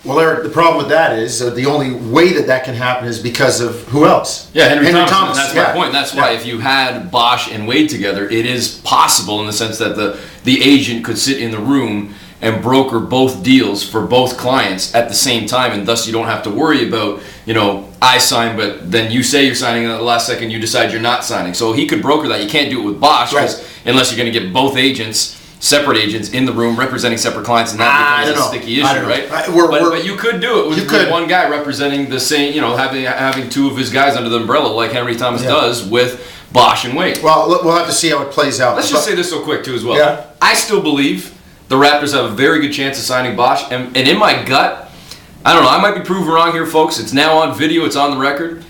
Well, Eric, the problem with that is the only way that can happen is because of who else? Yeah, Henry Thomas. That's my point. That's why Yeah. if you had Bosch and Wade together, it is possible in the sense that the agent could sit in the room and broker both deals for both clients at the same time, and thus you don't have to worry about, I sign, but then you say you're signing, and at the last second you decide you're not signing. So he could broker that. You can't do it with Bosch, unless you're going to get both agents, separate agents in the room representing separate clients, and that becomes a sticky issue, right? But you could do it with one guy representing the same, having two of his guys under the umbrella like Henry Thomas does with Bosch and Wade. Well, we'll have to see how it plays out. Let's just say this real quick too as well. Yeah. I still believe the Raptors have a very good chance of signing Bosch, and in my gut, I don't know, I might be proven wrong here, folks. It's now on video, it's on the record.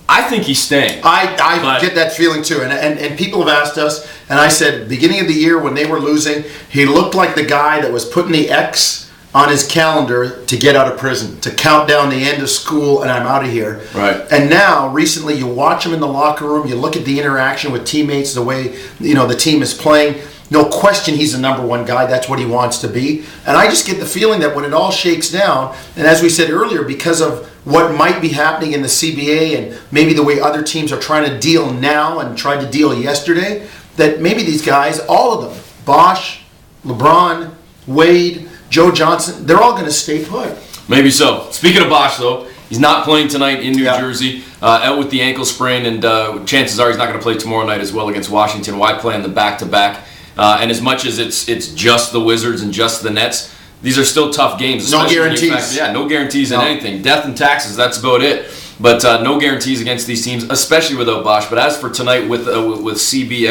I think he's staying. I get that feeling too, and people have asked us, and I said, beginning of the year when they were losing, he looked like the guy that was putting the X on his calendar to get out of prison, to count down the end of school, and I'm out of here. Right. And now, recently, you watch him in the locker room, you look at the interaction with teammates, the way the team is playing. No question he's the number one guy. That's what he wants to be. And I just get the feeling that when it all shakes down, and as we said earlier, because of what might be happening in the CBA and maybe the way other teams are trying to deal now and tried to deal yesterday, that maybe these guys, all of them, Bosch, LeBron, Wade, Joe Johnson, they're all going to stay put. Maybe so. Speaking of Bosch, though, he's not playing tonight in New Jersey, out with the ankle sprain, and chances are he's not going to play tomorrow night as well against Washington. Why play on the back-to-back? And as much as it's just the Wizards and just the Nets, these are still tough games. No guarantees. No guarantees in anything. Death and taxes, that's about it. But no guarantees against these teams, especially without Bosch. But as for tonight with CB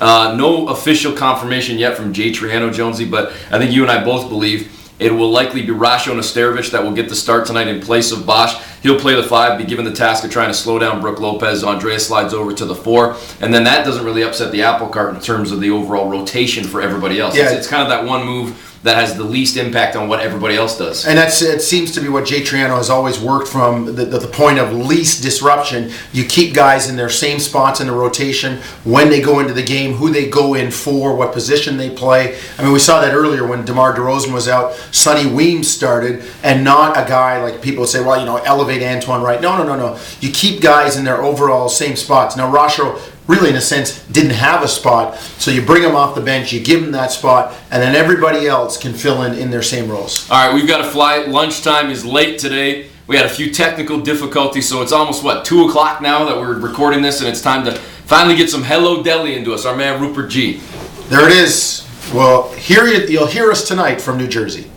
out, no official confirmation yet from Jay Triano, Jonesy, but I think you and I both believe it will likely be Rasho Nesterovic that will get the start tonight in place of Bosch. He'll play the 5, be given the task of trying to slow down Brook Lopez. Andreas slides over to the 4, and then that doesn't really upset the apple cart in terms of the overall rotation for everybody else. Yeah. It's kind of that one move that has the least impact on what everybody else does. And it seems to be what Jay Triano has always worked from, the point of least disruption. You keep guys in their same spots in the rotation when they go into the game, who they go in for, what position they play. I mean, we saw that earlier when DeMar DeRozan was out, Sonny Weems started, and not a guy like people would say, well, elevate Antoine Wright. No. You keep guys in their overall same spots. Now, Rasho really, in a sense, didn't have a spot. So you bring him off the bench, you give him that spot, and then everybody else can fill in their same roles. All right, we've got to fly. Lunchtime is late today. We had a few technical difficulties, so it's almost, 2 o'clock now that we're recording this, and it's time to finally get some Hello Delhi into us. Our man, Rupert G. There it is. Well, you'll hear us tonight from New Jersey.